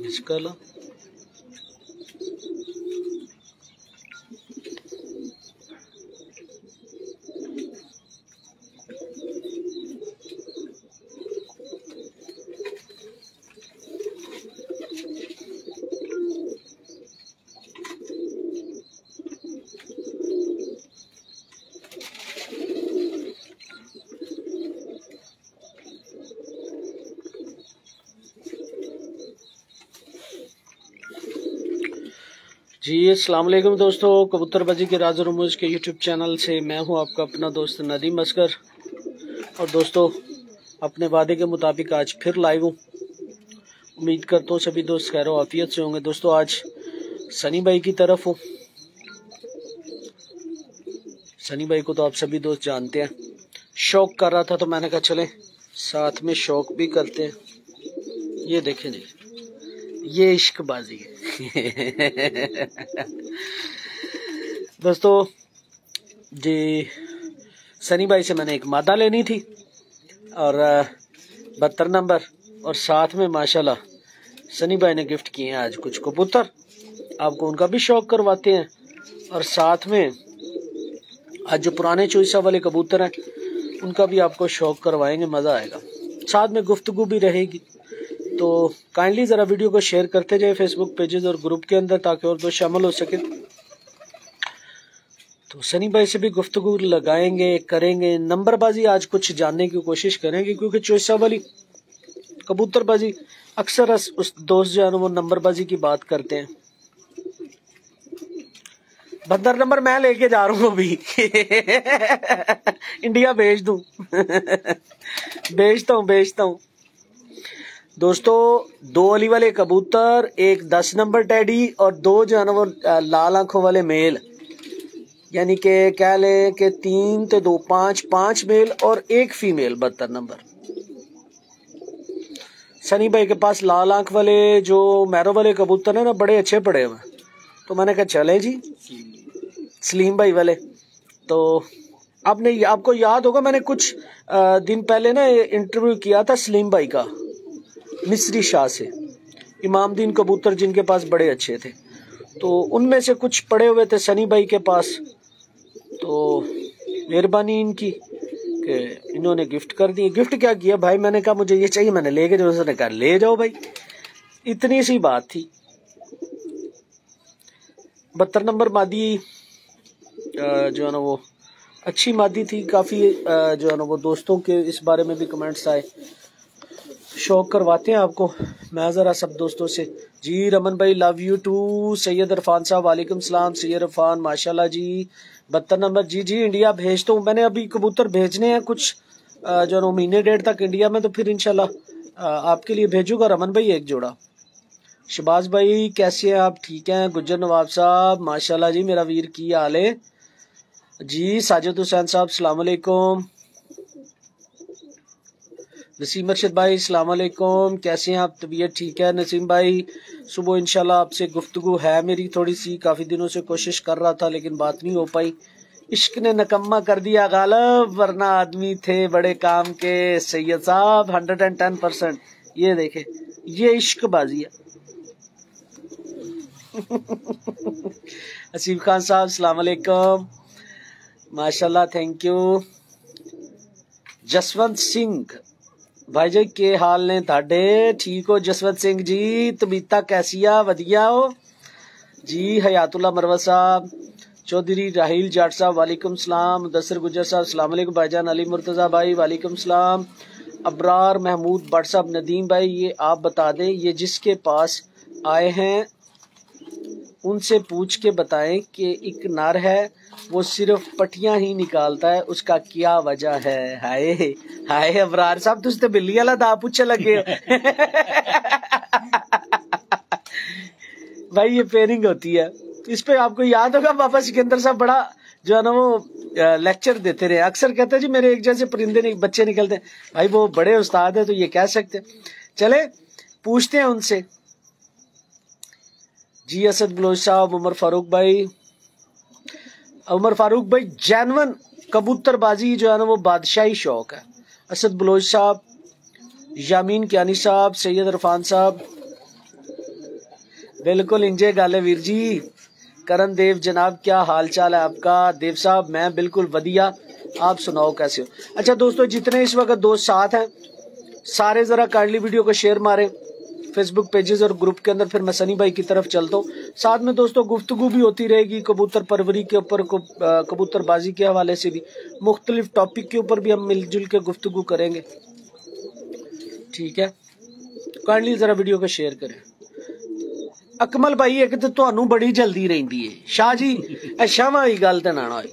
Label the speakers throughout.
Speaker 1: इसका जी अस्सलाम वालेकुम दोस्तों, कबूतरबाजी के राज और रमूज के यूट्यूब चैनल से मैं हूं आपका अपना दोस्त नदीम असगर। और दोस्तों, अपने वादे के मुताबिक आज फिर लाइव हूं। उम्मीद करता हूं सभी दोस्त खैर आफियत से होंगे। दोस्तों, आज सनी भाई की तरफ हूं। सनी भाई को तो आप सभी दोस्त जानते हैं। शौक कर रहा था तो मैंने कहा चले साथ में शौक भी करते हैं। ये देखें जी, ये इश्कबाजी है। दोस्तों जी, सनी भाई से मैंने एक मादा लेनी थी और 72 नंबर, और साथ में माशाल्लाह सनी भाई ने गिफ्ट किए हैं आज कुछ कबूतर। आपको उनका भी शौक करवाते हैं और साथ में आज जो पुराने चोइसा वाले कबूतर हैं उनका भी आपको शौक करवाएंगे, मजा आएगा। साथ में गुफ्तगू भी रहेगी। तो काइंडली जरा वीडियो को शेयर करते जाए फेसबुक पेजेस और ग्रुप के अंदर, ताकि और दोस्त शामिल हो सके। तो सनी भाई से भी गुफ्तगू लगाएंगे, करेंगे। नंबरबाजी आज कुछ जानने की कोशिश करेंगे, क्योंकि चोइसा वाली कबूतरबाजी अक्सर उस दोस्त जो है वो नंबरबाजी की बात करते हैं। 72 नंबर मैं लेके जा रहा हूँ अभी। इंडिया भेज दूं। बेचता हूँ दोस्तों। 2 अली वाले कबूतर, एक 10 नंबर टैडी और 2 जो है ना वो लाल आंखों वाले मेल, यानी कि कह ले कि 3 तो 2 5 मेल और 1 फीमेल। 72 नंबर सनी भाई के पास लाल आंख वाले जो मैरो वाले कबूतर है ना, बड़े अच्छे पड़े हुए। तो मैंने कहा चले जी सलीम भाई वाले। तो आपको याद होगा, मैंने कुछ दिन पहले ना इंटरव्यू किया था सलीम भाई का मिस्री शाह से, इमामदीन कबूतर जिनके पास बड़े अच्छे थे। तो उनमें से कुछ पड़े हुए थे सनी भाई के पास। तो मेहरबानी इनकी कि इन्होंने गिफ्ट कर दिए। गिफ्ट क्या किया भाई, मैंने कहा मुझे ये चाहिए, मैंने लेके जो उसने कहा ले जाओ भाई, इतनी सी बात थी। 72 नंबर मादी जो है ना वो अच्छी मादी थी काफी। जो है ना वो दोस्तों के इस बारे में भी कमेंट्स आए। शौक करवाते हैं आपको। मैं जरा सब दोस्तों से जी, रमन भाई love you too. Syed Irfan साहब वालेकुम सलाम। सैयद इरफान माशाल्लाह जी। 72 नंबर जी इंडिया भेजता हूँ। मैंने अभी कबूतर भेजने हैं कुछ जो है महीने डेढ़ तक इंडिया में, तो फिर इंशाल्लाह आपके लिए भेजूंगा रमन भाई एक जोड़ा। शबाज भाई कैसे हैं आप, ठीक हैं? गुज्जर नवाब साहब माशाल्लाह जी, मेरा वीर की हाल है जी। साजिद हुसैन साहब सलाम अलैकुम। नसीम अरशद भाई अस्सलाम वालेकुम, कैसे हैं आप? तबीयत ठीक है नसीम भाई? सुबह इंशाल्लाह आपसे गुफ्तगू है मेरी थोड़ी सी, काफ़ी दिनों से कोशिश कर रहा था लेकिन बात नहीं हो पाई। इश्क ने नकम्मा कर दिया गालब, वरना आदमी थे बड़े काम के सैयद साहब। 110%। ये देखे, ये इश्क बाजी है। हसीब खान साहब अस्सलाम वालेकुम, माशाल्लाह, थैंक यू। जसवंत सिंह भाई जी के हाल ने ताडे? ठीक हो जसवंत सिंह जी? तबीयत कैसी आ? वधिया हो जी? हयातुल्ला मरवा साहब, चौधरी राहिल जाट साहब वालेकुम सलाम, मुदस्सिर गुजर साहब अस्सलाम वालेकुम, भाईजान अली मुर्तजा भाई वालेकुम सलाम, अबरार महमूद भट्ट साहब, नदीम भाई ये आप बता दें, ये जिसके पास आए हैं उनसे पूछ के बताएं कि एक नर है वो सिर्फ पटियां ही निकालता है, उसका क्या वजह है? हाय हाय अबरार साहब, तुझ तो बिल्ली वाला दा पूछे लगे हो। भाई ये पेयरिंग होती है, इस पे आपको याद होगा बाबा सिकंदर साहब बड़ा जो है ना वो लेक्चर देते रहे, अक्सर कहते हैं जी मेरे एक जैसे परिंदे बच्चे निकलते हैं। भाई वो बड़े उस्ताद है तो ये कह सकते हैं। चले पूछते हैं उनसे जी। असद बलोच साहब, उमर फारूक भाई जैनवन कबूतरबाजी जो है ना वो बादशाही शौक है। असद बलोच साहब, यामीन कियानी साहब, सैयद इरफान साहब, बिल्कुल इंजे गाले वीर जी। करण देव जनाब क्या हाल चाल है आपका? देव साहब मैं बिल्कुल वधिया, आप सुनाओ कैसे हो? अच्छा दोस्तों, जितने इस वक्त दोस्त साथ हैं सारे जरा काइंडली वीडियो को शेयर मारें फेसबुक पेजेस और ग्रुप के अंदर, फिर मैं सनी भाई की तरफ चलता हूँ। साथ में दोस्तों गुफ्तगू भी होती रहेगी कबूतर परवरी के ऊपर, कबूतरबाजी के हवाले से भी, मुख्तलिफ टॉपिक के ऊपर भी हम मिलजुल के गुफ्तगू करेंगे, ठीक है? काइंडली जरा वीडियो को शेयर करें। अकमल भाई एक तो तुहानू बड़ी जल्दी रहिंदी है, शाह जी शाह वाली गल ते ना होई,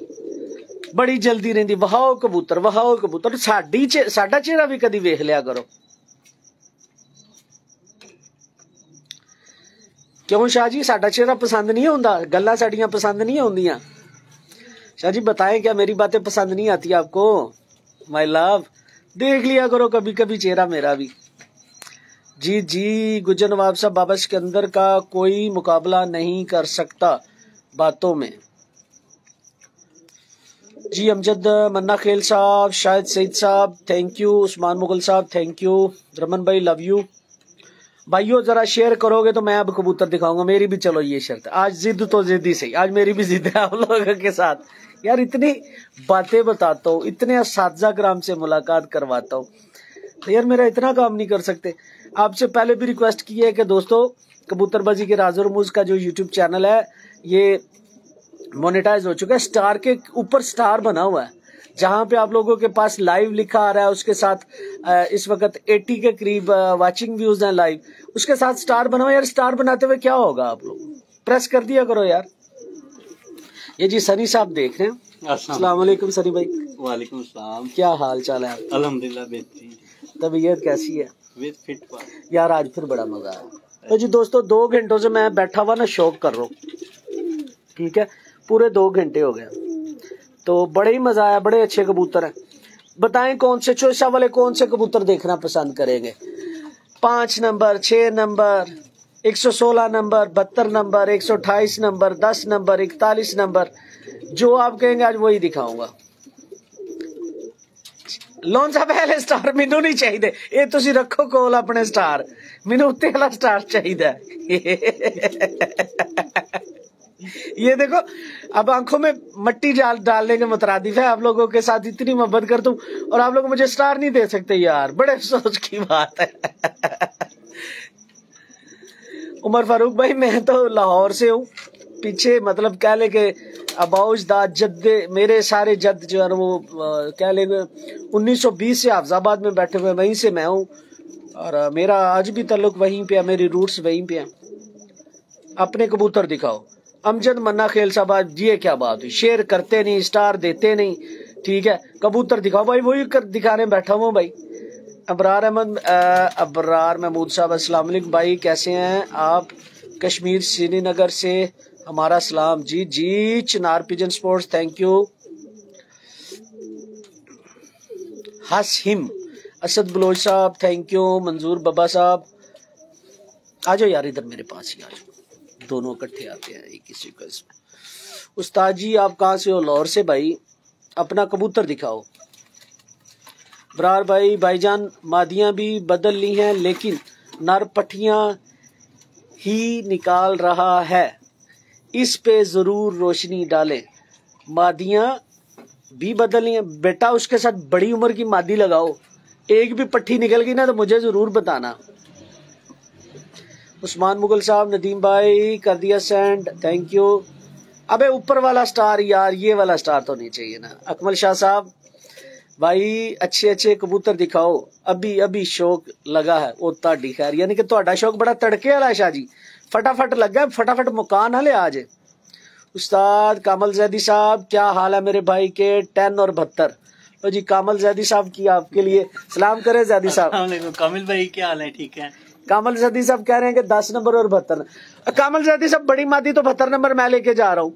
Speaker 1: बड़ी जल्दी रहिंदी, वहाओ कबूतर, साडा चेहरा भी कदी वेख लिया करो। क्यों शाह जी, साडा चेहरा पसंद नहीं होता? गल्लां साडियां पसंद नहीं होंदियां? शाह जी बताएं, क्या मेरी बातें पसंद नहीं आती आपको? माय लव, देख लिया करो कभी कभी चेहरा मेरा भी। जी जी गुजर नवाब साहब, बाबा सिकंदर का कोई मुकाबला नहीं कर सकता बातों में। जी अमजद मन्ना खेल साहब, शायद सईद साहब थैंक यू, उस्मान मुगल साहब थैंक यू, रमन भाई लव यू। भाइयों जरा शेयर करोगे तो मैं अब कबूतर दिखाऊंगा, मेरी भी चलो ये शर्त। आज जिद तो जिद ही सही, आज मेरी भी जिद है आप लोगों के साथ। यार इतनी बातें बताता हूँ, इतने असातिज़ा कराम से मुलाकात करवाता हूँ, तो यार मेरा इतना काम नहीं कर सकते? आपसे पहले भी रिक्वेस्ट की है कि दोस्तों कबूतरबाजी के राज और रमूज का जो यूट्यूब चैनल है ये मोनेटाइज हो चुका है, स्टार के ऊपर स्टार बना हुआ है, जहां पे आप लोगों के पास लाइव लिखा आ रहा है, उसके साथ इस वक्त 80 के करीब वाचिंग व्यूज हैं लाइव, उसके साथ स्टार बना हुआ। यार स्टार बनाते हुए क्या होगा, आप लोग प्रेस कर दिया करो यार। ये जी सनी साहब देख रहे हैं, अस्सलाम वालेकुम सनी भाई।
Speaker 2: वालेकुम सलाम,
Speaker 1: क्या हाल चाल है?
Speaker 2: अल्हम्दुलिल्लाह बेहतरीन।
Speaker 1: तबीयत कैसी है?
Speaker 2: फिट
Speaker 1: यार आज फिर बड़ा मजा आया। तो जी दोस्तों 2 घंटों से मैं बैठा हुआ ना शौक कर रहा हूँ, ठीक है, पूरे 2 घंटे हो गए, तो बड़े ही मजा आया, बड़े अच्छे कबूतर हैं। बताएं कौन से चोशा वाले कौन से कबूतर देखना पसंद करेंगे? 5 number, 6 number, 116 number, 72 number, 128 number, 10 number, 41 number, जो आप कहेंगे आज वही दिखाऊंगा। लोन सा पहले स्टार मैनू नहीं चाहिए, ये तुसी रखो कोल अपने स्टार, मैनू उत्ते वाला स्टार चाहिए। ये देखो अब आंखों में मट्टी डालने के मुतरादिफ है, आप लोगों के साथ इतनी मोहब्बत करता हूँ और आप लोग मुझे स्टार नहीं दे सकते यार, बड़े अफसोस की बात है। उमर फारूक भाई मैं तो लाहौर से हूँ, पीछे मतलब कह ले के अबाउज दा जद्दे, मेरे सारे जद जो है वो कह लेंगे 1920 से हाफजाबाद में बैठे हुए, वहीं से मैं हूँ और मेरा आज भी ताल्लुक वहीं पे है, मेरी रूट्स वहीं पे हैं। अपने कबूतर दिखाओ। अमजद मन्ना खेल साहब, आज ये क्या बात हुई, शेयर करते नहीं, स्टार देते नहीं, ठीक है, कबूतर दिखाओ भाई, वही दिखाने बैठा हूँ भाई। अबरार महमूद साहब अस्सलाम वालेकुम भाई, कैसे हैं आप? कश्मीर श्रीनगर से हमारा सलाम। जी जी Chinar pigeon sports thank you. हस हिम, असद बलोच साहब थैंक यू। मंजूर बाबा साहब आ जाओ यार इधर मेरे पास ही आ जाओ, दोनों इकट्ठे आते हैं एक किसी को इसमें। उस्ताद जी आप कहाँ से हो? लाहौर से भाई। अपना कबूतर दिखाओ। बरार भाई भाईजान मादियां भी बदल ली हैं लेकिन नर पट्टियां ही निकाल रहा है, इस पे जरूर रोशनी डालें। मादियां भी बदल ली हैं बेटा, उसके साथ बड़ी उम्र की मादी लगाओ, एक भी पट्टी निकल गई ना तो मुझे जरूर बताना। उस्मान मुगल साहब नदीम भाई कर दिया सेंड थैंक यू। अबे ऊपर वाला स्टार यार, ये वाला स्टार तो नहीं चाहिए ना। अकमल शाह साहब भाई अच्छे अच्छे कबूतर दिखाओ, अभी अभी शौक लगा है। ओ ताड़ी खैर, यानी कि ਤੁਹਾਡਾ शौक बड़ा तड़के वाला है शाह जी, फटाफट लगा फटाफट मुकान हले आज। उस्ताद कामल जैदी साहब क्या हाल है मेरे भाई के 10 और 72। तो जी कामल जैदी साहब की आपके लिए सलाम करे जैदी साहब।
Speaker 2: कामिल भाई क्या हाल है? ठीक है।
Speaker 1: कामल जैदी साहब कह रहे हैं कि 10 नंबर और 72। कामल जैदी साहब बड़ी मादी तो 72 नंबर मैं लेके जा रहा हूँ।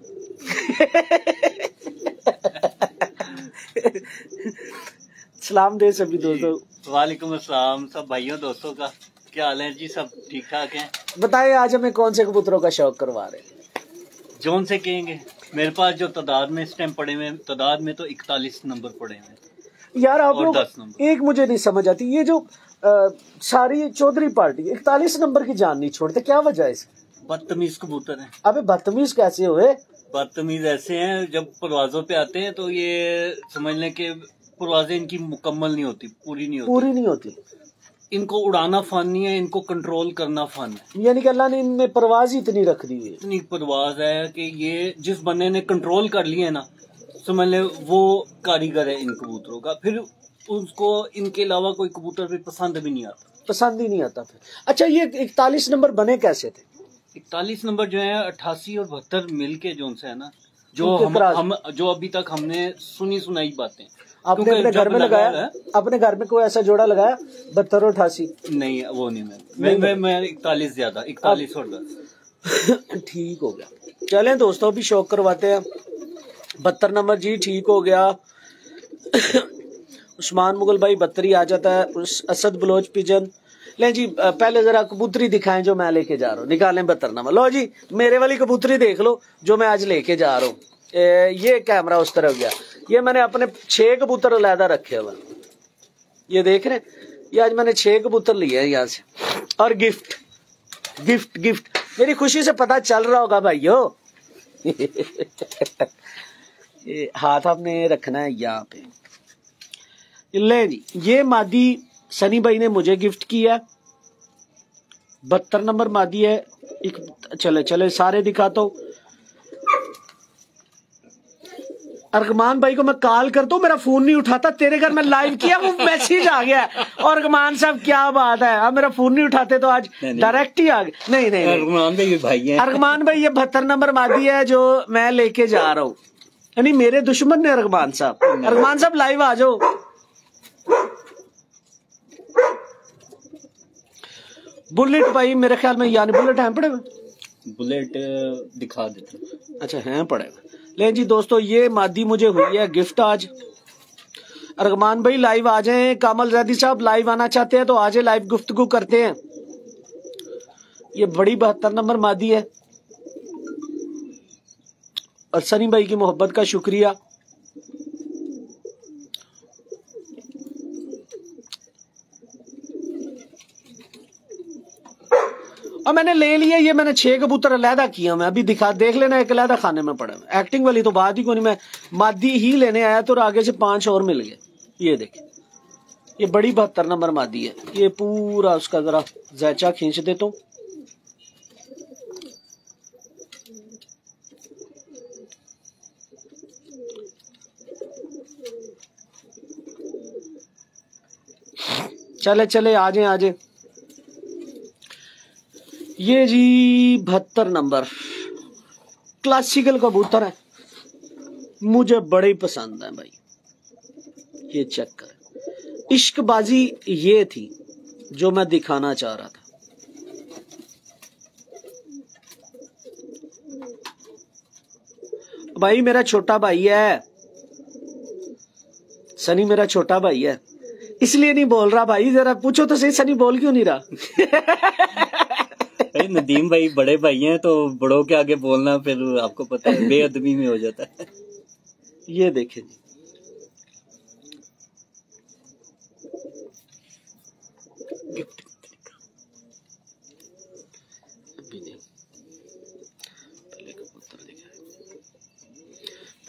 Speaker 1: सलाम दे सभी दोस्तों।
Speaker 2: वालेकुम अस्सलाम सब भाइयों दोस्तों का क्या हाल है जी? सब ठीक ठाक हैं।
Speaker 1: बताइए आज हमें कौन से कबूतरों का शौक करवा रहे हैं?
Speaker 2: जोन से कहेंगे। मेरे पास जो तादाद में इस टाइम पड़े हुए, तादाद में तो 41 नंबर पड़े हुए
Speaker 1: यार आप लोग
Speaker 2: 10 नंबर।
Speaker 1: एक मुझे नहीं समझ आती, ये जो सारी चौधरी पार्टी 41 नंबर की जान नहीं छोड़ते, क्या वजह है इसकी?
Speaker 2: बदतमीज कबूतर हैं।
Speaker 1: अबे बदतमीज कैसे हुए?
Speaker 2: बदतमीज ऐसे हैं जब परवाजों पे आते हैं तो ये समझ लें कि परवाजें इनकी मुकम्मल नहीं होती, पूरी नहीं होती। इनको उड़ाना फन नहीं है, इनको कंट्रोल करना फन है।
Speaker 1: यानी कि अल्लाह ने इनमें परवाज ही इतनी रख दी है,
Speaker 2: इतनी परवाज है कि ये जिस बंदे ने कंट्रोल कर लिया है ना, समझ ले वो कारीगर है इन कबूतरों का। फिर उसको इनके अलावा कोई कबूतर भी पसंद भी नहीं आता,
Speaker 1: पसंद ही नहीं आता फिर। अच्छा ये 41 नंबर बने कैसे थे?
Speaker 2: 41 नंबर जो है 88 और 72 मिल के जो है ना, जो
Speaker 1: उनके
Speaker 2: हम जो अभी तक हमने सुनी सुनाई बातें।
Speaker 1: आपने अपने घर में लगाया? अपने घर में कोई ऐसा जोड़ा लगाया 72 और 88?
Speaker 2: नहीं वो नहीं, मैं 41 ज्यादा 41 और 10।
Speaker 1: ठीक हो गया। चलें दोस्तों अभी शौक करवाते हैं। 72 नंबर जी ठीक हो गया। उस्मान मुगल भाई 72 आ जाता है। असद बलोच पिजन ले जी, पहले जरा कबूतरी दिखाएं जो मैं लेके जा रहा हूँ। निकालें 72 नंबर। लो जी मेरे वाली कबूतरी देख लो जो मैं आज लेके जा रहा हूँ। ये कैमरा उस तरफ गया। ये मैंने अपने 6 कबूतर अलहदा रखे हुए, ये देख रहे हैं। ये आज मैंने 6 कबूतर लिए हैं यहाँ से, और गिफ्ट गिफ्ट गिफ्ट मेरी खुशी से पता चल रहा होगा भाइयों। ये हाथ आपने रखना है यहाँ पे। ले जी ये मादी सनी भाई ने मुझे गिफ्ट किया, 72 नंबर मादी है। एक चले चले सारे दिखाता हूँ। अरगमान भाई को मैं कॉल करता हूँ, मेरा फोन नहीं उठाता। तेरे घर में लाइव किया वो मैसेज आ गया। और अरगमान साहब क्या बात है, अब मेरा फोन नहीं उठाते तो आज डायरेक्ट ही आ गए। नहीं नहीं
Speaker 2: अरगमान भाई भाई हैं।
Speaker 1: अरगमान भाई ये 72 नंबर मादी है जो मैं लेके जा रहा हूँ, यानी मेरे दुश्मन ने अरगमान साहब। अरगमान साहब लाइव आ जाओ। बुलेट भाई मेरे ख्याल में यानी बुलेट है पड़े हुए,
Speaker 2: बुलेट दिखा देते।
Speaker 1: अच्छा हैं पड़े हुए। ले जी दोस्तों ये मादी मुझे हुई है गिफ्ट आज। अरगमान भाई लाइव आ जाएं। कामल जैदी साहब लाइव आना चाहते हैं तो आज लाइव गुफ्तगू करते हैं। ये बड़ी 72 नंबर मादी है। और सनी भाई की मोहब्बत का शुक्रिया। और मैंने ले लिया, ये मैंने 6 कबूतर अलहदा किया। मैं अभी दिखा देख लेना, एक अलहदा खाने में पड़े। एक्टिंग वाली तो बात ही कोई नहीं, मैं मादी ही लेने आया तो आगे से 5 और मिल गए। ये देखें ये बड़ी 72 नंबर मादी है। ये पूरा उसका जरा जैचा खींच देता हूँ। चले चले आजे आजे। ये जी 72 नंबर क्लासिकल कबूतर है, मुझे बड़े ही पसंद है भाई। ये चेक कर, इश्कबाजी ये थी जो मैं दिखाना चाह रहा था। भाई मेरा छोटा भाई है, सनी मेरा छोटा भाई है, इसलिए नहीं बोल रहा भाई, जरा पूछो तो सही, सनी बोल क्यों नहीं रहा?
Speaker 2: नदीम भाई बड़े भाई हैं तो बड़ों के आगे बोलना फिर आपको पता है बेअदबी में हो जाता है।
Speaker 1: ये देखें जी,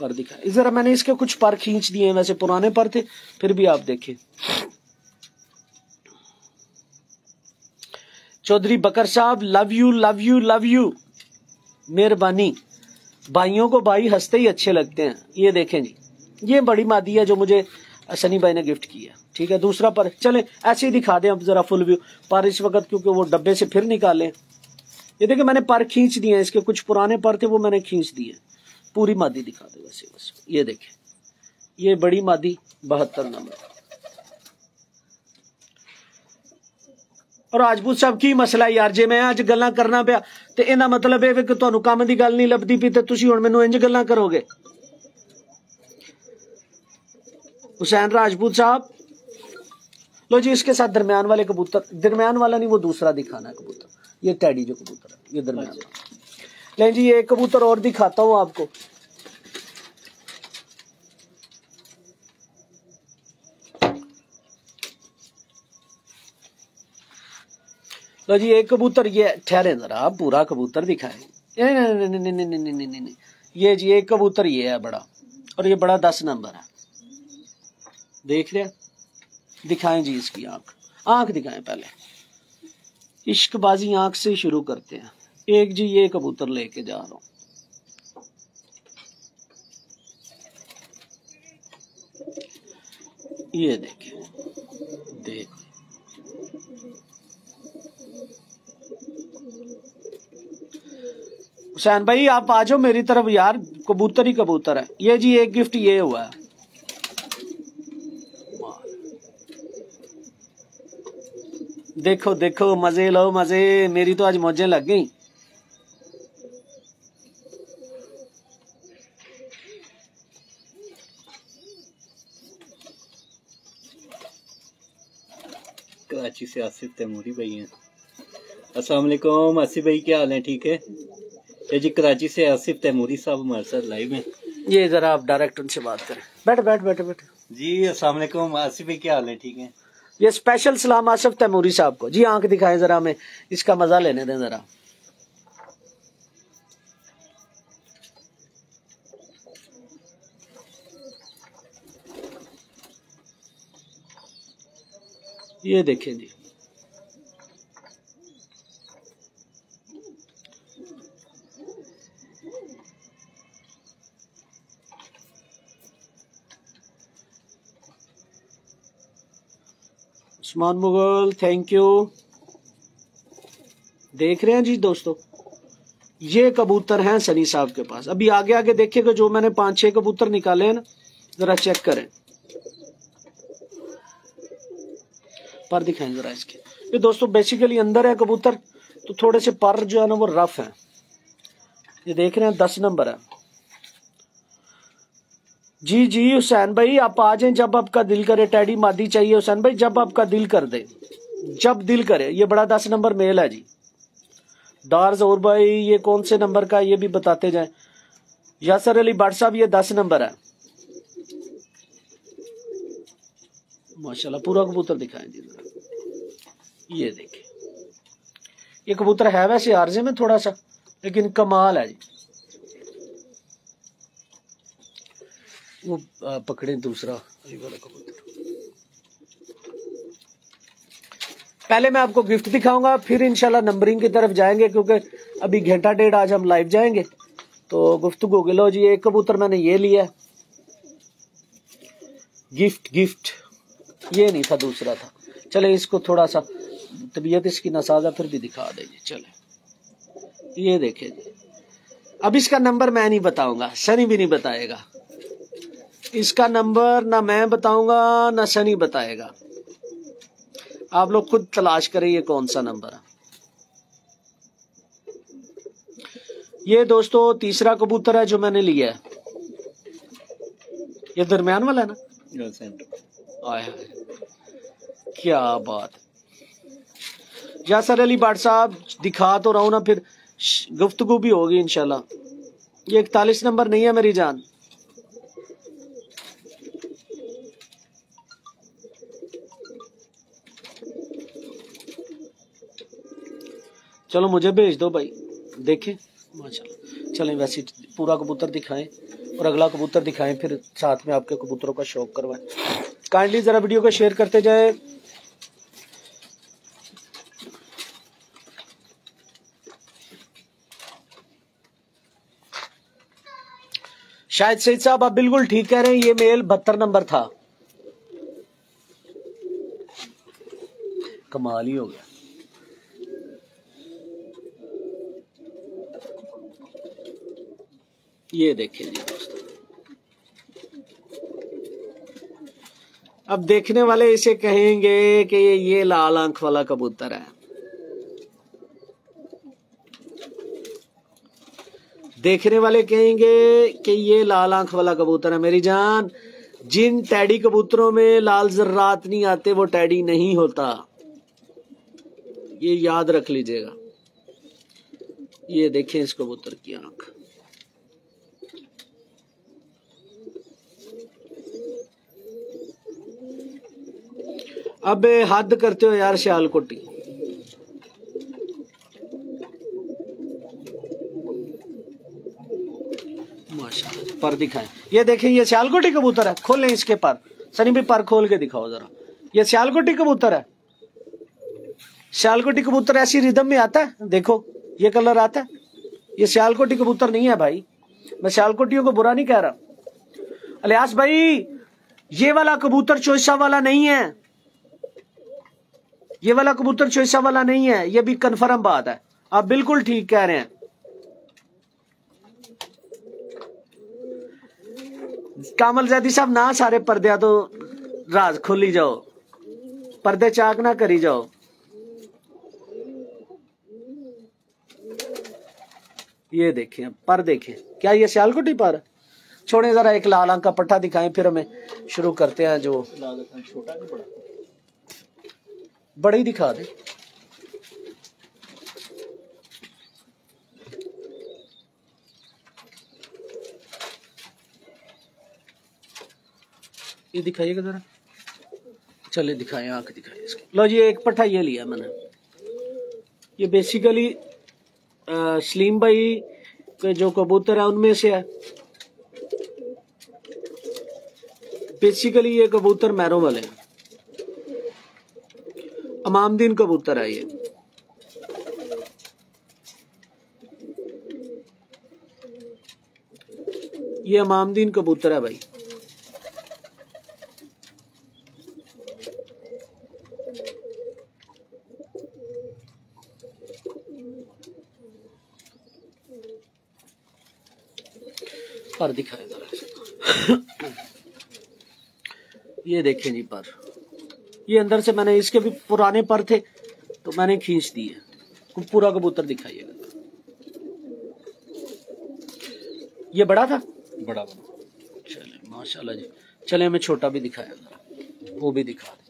Speaker 1: पर दिखा जरा, मैंने इसके कुछ पर खींच दिए हैं, वैसे पुराने पर थे, फिर भी आप देखें। चौधरी बकर साहब love you love you love you, मेहरबानी। भाइयों को भाई हंसते ही अच्छे लगते हैं। ये देखें जी, ये बड़ी मादी है जो मुझे सनी भाई ने गिफ्ट किया। ठीक है, दूसरा पर चले ऐसे ही दिखा दें अब जरा फुल व्यू पर इस वक्त, क्योंकि वो डब्बे से फिर निकाले। ये देखिए मैंने पर खींच दिए हैं, इसके कुछ पुराने पर थे वो मैंने खींच दिए। पूरी मादी दिखा दे वैसे बस। ये देखें, ये बड़ी मादी 72 नंबर। और राजपूत साहब की मसला यार, जे मैं आज गल्लां करना पिया ते इना मतलब है कि तुहानू काम दी गल नहीं लभदी पई ते तुसीं हुण मैनू इंज गल्लां करोगे। हुसैन राजपूत साहब लो जी, इसके साथ दरमियान वाले कबूतर, दरमियान वाला नहीं वो दूसरा दिखाना है कबूतर, ये टैडी जो कबूतर है ये दरमियान वाला। ले जी, ये कबूतर और दिखाता हूं आपको। लो जी, एक कबूतर ये, ठहरे जरा, आप पूरा कबूतर दिखाए। नहीं, ये जी एक कबूतर ये है बड़ा, और ये बड़ा 10 नंबर है, देख रहे? दिखाएं जी इसकी आंख, आंख दिखाएं पहले। इश्कबाजी आंख से शुरू करते हैं। एक जी ये कबूतर लेके जा रहा हूं, ये देखें, देखो हुसैन भाई आप आ जाओ मेरी तरफ यार, कबूतर ही कबूतर है। ये जी एक गिफ्ट ये हुआ है, देखो देखो, मजे लो मजे, मेरी तो आज मौजें लग गई।
Speaker 2: कराची से आसिफ तैमूरी भाई हैं। अस्सलाम वालेकुम आसिफ भाई, क्या हाल है? ठीक है। ये जी कराची से आसिफ तैमूरी साहब हमारे साथ लाइव में।
Speaker 1: ये जरा आप डायरेक्ट उनसे बात करें। बैठ बैठ बैठ बैठ
Speaker 2: जी। अस्सलाम वालेकुम आसिफ भाई, क्या हाल है? ठीक है।
Speaker 1: ये स्पेशल सलाम आसिफ तैमूरी साहब को। जी आंख दिखाएं जरा, हमें इसका मजा लेने दें जरा। ये देखें जी, उस्मान मुगल थैंक यू। देख रहे हैं जी दोस्तों, ये कबूतर हैं सनी साहब के पास। अभी आगे आगे देखिएगा, जो मैंने 5-6 कबूतर निकाले हैं ना, जरा चेक करें, पर दिखाएं जरा इसके। ये दोस्तों बेसिकली अंदर है कबूतर, तो थोड़े से पर जो है ना वो रफ है। ये देख रहे हैं 10 नंबर है। जी जी हुसैन भाई आप आ जाएं जब आपका दिल करे। टैडी मादी चाहिए हुसैन भाई, जब आपका दिल कर दे, जब दिल करे। ये बड़ा 10 नंबर मेल है जी। दार जोर भाई ये कौन से नंबर का, ये भी बताते जाएं। यासर अली भट्ट साहब ये 10 नंबर है। माशाल्लाह पूरा कबूतर दिखाएं जी जरा। ये देखिए, ये कबूतर है वैसे आरजे में थोड़ा सा, लेकिन कमाल है जी। वो पकड़े दूसरा वाला कबूतर। पहले मैं आपको गिफ्ट दिखाऊंगा, फिर इंशाल्लाह नंबरिंग की तरफ जाएंगे, क्योंकि अभी घंटा डेढ़ आज हम लाइव जाएंगे तो गुफ्तगू के लो जी। एक कबूतर मैंने ये लिया, गिफ्ट गिफ्ट ये नहीं था, दूसरा था। चले इसको थोड़ा सा तबीयत इसकी नसाजा फिर भी दिखा देंगे। चले ये देखे जी। अब इसका नंबर मैं नहीं बताऊंगा, सनी भी नहीं बताएगा इसका नंबर, ना मैं बताऊंगा ना सनी बताएगा। आप लोग खुद तलाश करें ये कौन सा नंबर है। ये दोस्तों तीसरा कबूतर है जो मैंने लिया है। ये दरमियान वाला है ना,
Speaker 2: सेंटर।
Speaker 1: आया क्या बात। यासर अली भाट साहब दिखा तो रहा हूं ना, फिर गुफ्तगू भी होगी इंशाल्लाह। ये 41 नंबर नहीं है मेरी जान। चलो मुझे भेज दो भाई, देखें माशाल्लाह। चलें वैसे पूरा कबूतर दिखाएं और अगला कबूतर दिखाएं, फिर साथ में आपके कबूतरों का शौक करवाएं। काइंडली जरा वीडियो को शेयर करते जाए। शायद सईद साहब आप बिल्कुल ठीक कह रहे हैं, ये मेल 72 नंबर था। कमाल ही हो गया। ये देखिए जी दोस्तों, अब देखने वाले इसे कहेंगे कि ये लाल आंख वाला कबूतर है। देखने वाले कहेंगे कि ये लाल आंख वाला कबूतर है। मेरी जान, जिन टैडी कबूतरों में लाल जर्रात नहीं आते वो टैडी नहीं होता, ये याद रख लीजिएगा। ये देखें इस कबूतर की आंख। अब हद करते हो यार सियालकोटी। माशाल्लाह पर दिखाएं। ये देखें, ये सियालकोटी कबूतर है। खोलें इसके पर, सनी भी पर खोल के दिखाओ जरा। ये सियालकोटी कबूतर है। सियालकोटी कबूतर ऐसी रिदम में आता है, देखो ये कलर आता है। ये सियालकोटी कबूतर नहीं है भाई, मैं सियालकोटियों को बुरा नहीं कह रहा। अलियास भाई, ये वाला कबूतर चोइसा वाला नहीं है, ये वाला कबूतर चोइसा वाला नहीं है, ये भी कन्फर्म बात है। आप बिल्कुल ठीक कह रहे हैं। कामल जैदी साहब ना सारे पर्दे तो राज खोली जाओ, पर्दे चाक ना करी जाओ। ये देखें पर, देखें क्या ये सियालकोटी पर। छोड़े जरा एक लाल आंख का पट्टा दिखाएं, फिर हमें शुरू करते हैं। जो
Speaker 2: छोटा नहीं बड़ा,
Speaker 1: बड़ा ही दिखा दे। ये दिखाइएगा जरा, चले दिखाएं, आंख दिखाएं इसकी। लो जी, एक पट्टा ये लिया मैंने। ये बेसिकली सलीम भाई के जो कबूतर है उनमें से है। बेसिकली ये कबूतर मैरों वाले हैं, अमामदीन कबूतर है ये अमामदीन कबूतर है भाई। पर दिखाए जरा। ये देखें जी पर, ये अंदर से मैंने, इसके भी पुराने पर थे तो मैंने खींच दिए। पूरा कबूतर दिखाइएगा। ये बड़ा था,
Speaker 2: बड़ा।
Speaker 1: चले माशाल्लाह जी। चले हमें छोटा भी दिखाया, वो भी दिखा दे।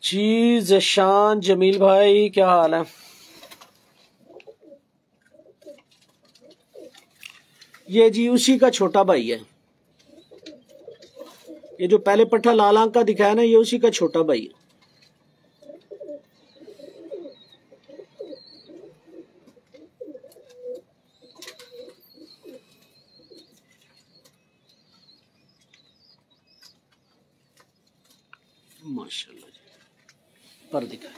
Speaker 1: जी ज़शान जमील भाई, क्या हाल है? ये जी उसी का छोटा भाई है। ये जो पहले पट्टा लाल आंख का दिखाया ना, ये उसी का छोटा भाई है। माशाल्लाह जी, पर दिखाए।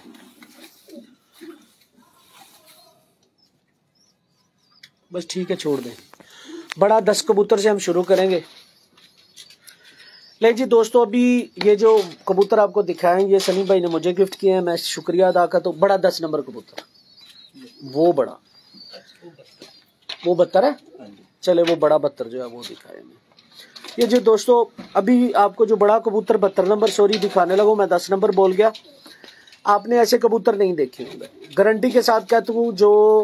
Speaker 1: बस ठीक है, छोड़ दें। बड़ा 10 कबूतर से हम शुरू करेंगे। ले जी दोस्तों, अभी ये जो कबूतर आपको दिखाएं, ये सनी भाई ने मुझे गिफ्ट किए हैं, मैं शुक्रिया अदा करता हूँ। बड़ा 10 नंबर कबूतर, वो बड़ा, वो 72 है। चले वो बड़ा 72 जो है वो दिखाएंगे। ये जो दोस्तों, अभी आपको जो बड़ा कबूतर 72 नंबर सॉरी दिखाने लगा, मैं 10 नंबर बोल गया। आपने ऐसे कबूतर नहीं देखे होंगे, गारंटी के साथ कहता हूँ। जो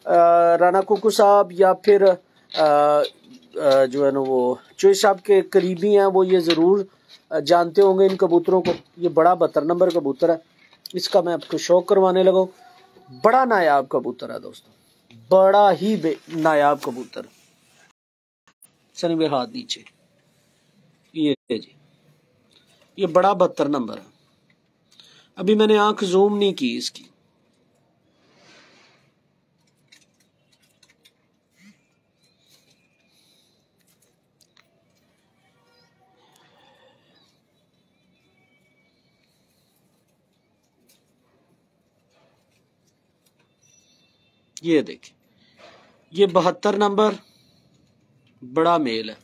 Speaker 1: राना कुकू साहब या फिर जो है ना वो चोई साहब के करीबी हैं, वो ये ज़रूर जानते होंगे इन कबूतरों को। ये बड़ा 72 नंबर कबूतर है, इसका मैं आपको शौक करवाने लगा। बड़ा नायाब कबूतर है दोस्तों, बड़ा ही नायाब कबूतर। सनी भाई हाथ नीचे, ये जी, ये बड़ा 72 नंबर है। अभी मैंने आंख जूम नहीं की इसकी। ये देखिए, ये 72 नंबर बड़ा मेल है।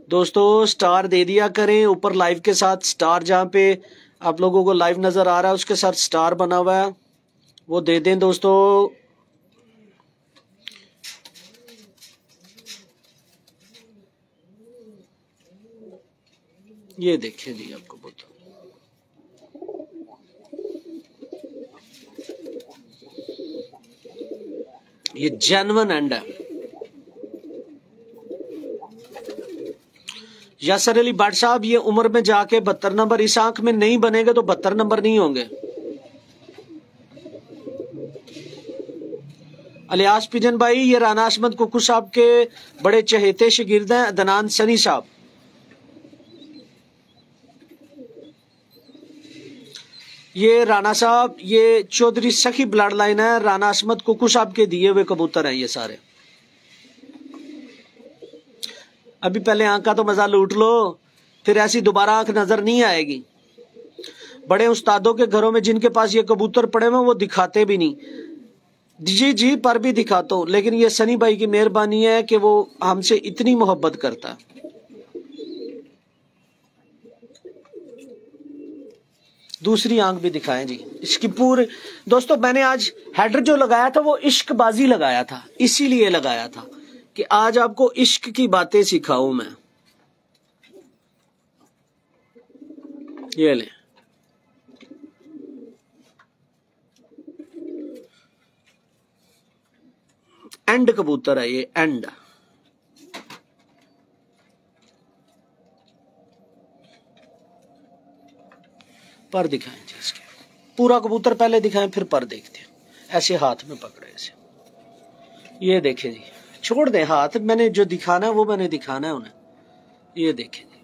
Speaker 1: दोस्तों स्टार दे दिया करें ऊपर लाइव के साथ, स्टार जहां पे आप लोगों को लाइव नजर आ रहा है उसके साथ स्टार बना हुआ है, वो दे दें दोस्तों। ये देखिए जी, आपको बता, ये जेन्युइन एंड है। यासर अली भट्ट साहब, ये उम्र में जाके 72 नंबर इस आंख में नहीं बनेंगे तो 72 नंबर नहीं होंगे। अलियास पिजन भाई, ये राना अहमद कुकू साहब के बड़े चहेते शागिर्द हैं, अदनान सनी साहब। ये राना साहब, ये चौधरी सखी ब्लड लाइन है, राना अहमद कुकू साहब के दिए हुए कबूतर हैं ये सारे। अभी पहले आंख का तो मजा लूट लो, फिर ऐसी दोबारा आंख नजर नहीं आएगी। बड़े उस्तादों के घरों में जिनके पास ये कबूतर पड़े हुए वो दिखाते भी नहीं, जी पर भी दिखाता हूं, लेकिन ये सनी भाई की मेहरबानी है कि वो हमसे इतनी मोहब्बत करता है। दूसरी आंख भी दिखाएं जी इसकी पूरे। दोस्तों मैंने आज हेडर जो लगाया था वो इश्कबाजी लगाया था, इसीलिए लगाया था कि आज आपको इश्क की बातें सिखाऊं मैं। ये ले, एंड कबूतर है ये, एंड। पर दिखाएं जी इसके, पूरा कबूतर पहले दिखाएं फिर पर देखते हैं। ऐसे हाथ में पकड़े ऐसे, ये देखें जी, छोड़ दें हाथ, मैंने जो दिखाना है वो मैंने दिखाना है उन्हें। ये देखें जी,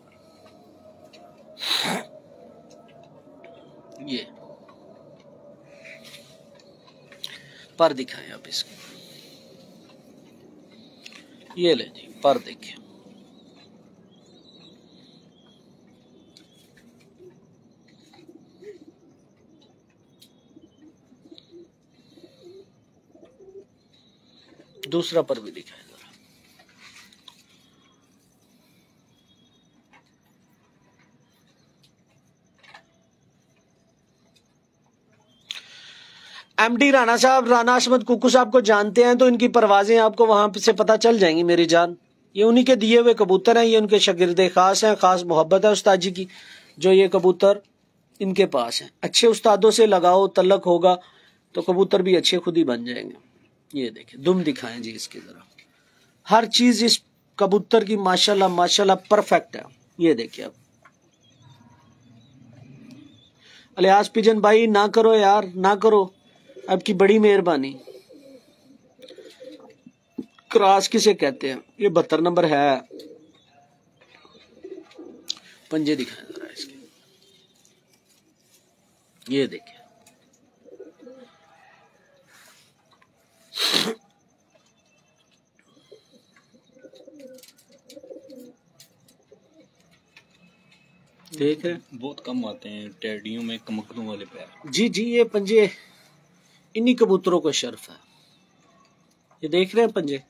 Speaker 1: ये पर दिखाएं आप इसको। ये ले जी, पर देखें। दूसरा पर भी दिखाएं जरा। एमडी राणा साहब, राना अहमद कुकू साहब को जानते हैं तो इनकी परवाजें आपको वहां से पता चल जाएंगी मेरी जान। ये उन्हीं के दिए हुए कबूतर हैं, ये उनके शागिर्दे खास हैं, खास मोहब्बत है उस्ताद जी की, जो ये कबूतर इनके पास है। अच्छे उस्तादों से लगाओ तल्लक होगा तो कबूतर भी अच्छे खुद ही बन जाएंगे। ये देखें, दुम दिखाएं जी इसकी जरा। हर चीज इस कबूतर की माशाल्लाह माशाल्लाह परफेक्ट है। ये देखिए आप। अलियास पिजन भाई, ना करो यार, ना करो, आपकी बड़ी मेहरबानी। क्रॉस किसे कहते हैं? ये 72 नंबर है। पंजे दिखाएं जरा इसके, ये देखिए। देख रहे,
Speaker 2: बहुत कम आते हैं टेडियों में कमकलों वाले पैर।
Speaker 1: जी जी, ये पंजे इन्हीं कबूतरों को शर्फ है। ये देख रहे हैं पंजे,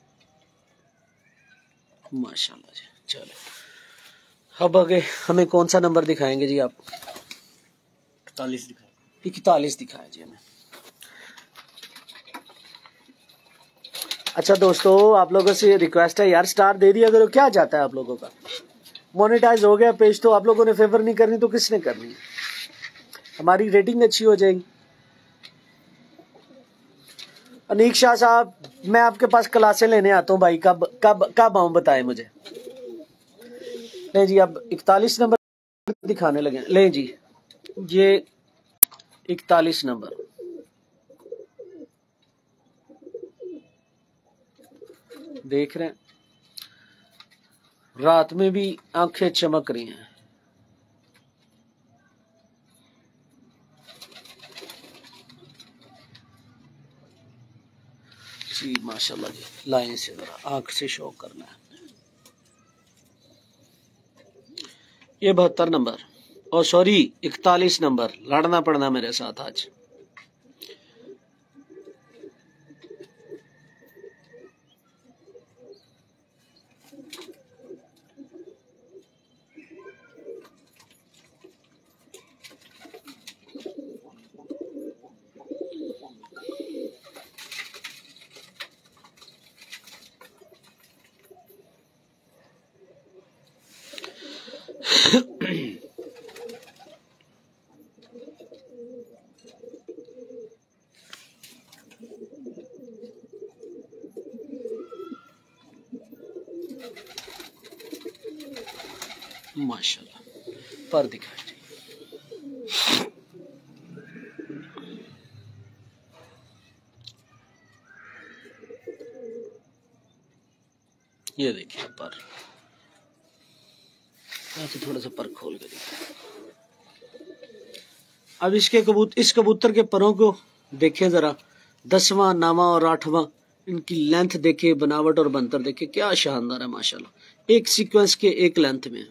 Speaker 1: माशाल्लाह जी। चलो अब आगे हमें कौन सा नंबर दिखाएंगे जी आप?
Speaker 2: 41 दिखाएं।
Speaker 1: 41 दिखाएं जी हमें। अच्छा दोस्तों, आप लोगों से रिक्वेस्ट है यार, स्टार दे दिया करो, क्या जाता है आप लोगों का। मोनेटाइज हो गया पेज तो आप लोगों ने फेवर नहीं करनी तो किसने करनी है, हमारी रेटिंग अच्छी हो जाएगी। अनीक शाह साहब, मैं आपके पास क्लासें लेने आता हूँ भाई, कब कब कब आऊँ बताएं मुझे। ले जी, अब 41 नंबर दिखाने लगे। ले जी, ये 41 नंबर देख रहे हैं, रात में भी आंखें चमक रही हैं। जी माशाल्लाह जी, लाइन से जरा आंख से शो करना है। ये 72 नंबर, और सॉरी 41 नंबर, लड़ना पड़ना मेरे साथ आज। माशाल्लाह पर दिखाई जी। ये देखिए पर, तो थोड़ा सा पर खोल के देखिए। अब इस कबूतर के परों को देखिए जरा, 10वां 9वां और 8वां, इनकी लेंथ देखिए, बनावट और बनतर देखिए, क्या शानदार है माशाल्लाह, एक सीक्वेंस के एक लेंथ में।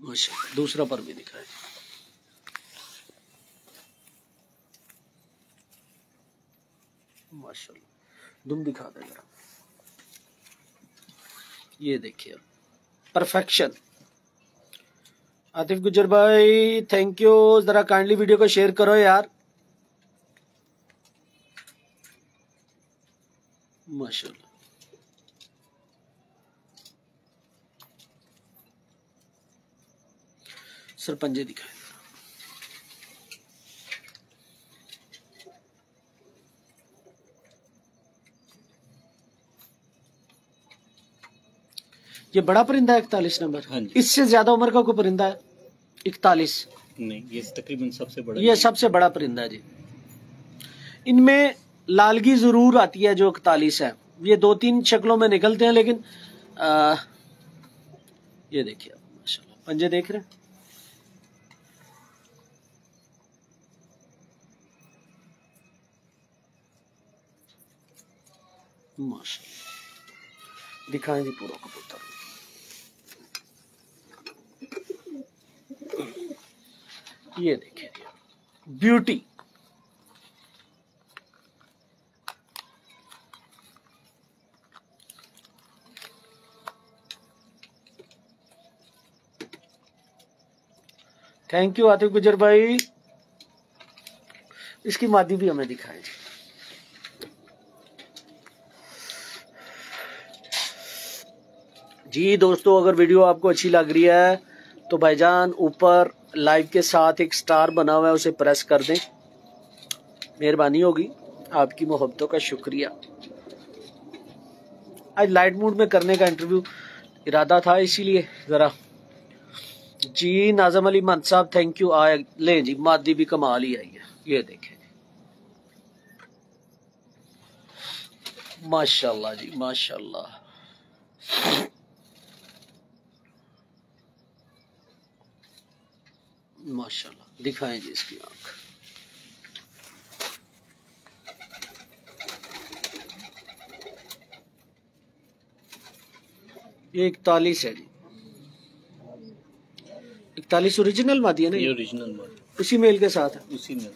Speaker 1: माशाल्लाह दूसरा पर भी दिखाए। माशाल्लाह दुम दिखा दे जरा, ये देखिए परफेक्शन। आतिफ गुजर भाई थैंक यू, जरा काइंडली वीडियो को शेयर करो यार। माशाल्लाह सरपंजे दिखाए। ये बड़ा परिंदा है 41 नंबर।
Speaker 2: हाँ जी।
Speaker 1: इससे ज्यादा उम्र का कोई परिंदा है 41?
Speaker 2: नहीं, ये तकरीबन सबसे बड़ा,
Speaker 1: ये सबसे बड़ा परिंदा है जी। इनमें लालगी जरूर आती है जो 41 है, ये 2-3 शक्लों में निकलते हैं, लेकिन ये देखिए माशाल्लाह पंजे देख रहे हैं। माशाल्लाह दिखाएं जी पूरा कबूतर। ये देखिए ब्यूटी। थैंक यू आतिफ गुजर भाई। इसकी मादी भी हमें दिखाएं जी। दोस्तों अगर वीडियो आपको अच्छी लग रही है तो भाईजान ऊपर लाइव के साथ एक स्टार बना हुआ है, उसे प्रेस कर दें, मेहरबानी होगी, आपकी मोहब्बतों का शुक्रिया। आज लाइट मूड में करने का इंटरव्यू इरादा था, इसीलिए जरा। जी नाजम अली मंत साहब थैंक यू। आए ले जी, मादी भी कमाल ही आई है, ये देखें माशाल्लाह जी माशाल्लाह। माशाल्लाह दिखाएं जी इसकी आंख। ये 41 है जी, 41 ओरिजिनल मादी है ना?
Speaker 2: ये ओरिजिनल मादी,
Speaker 1: उसी मेल के साथ है,
Speaker 2: उसी में।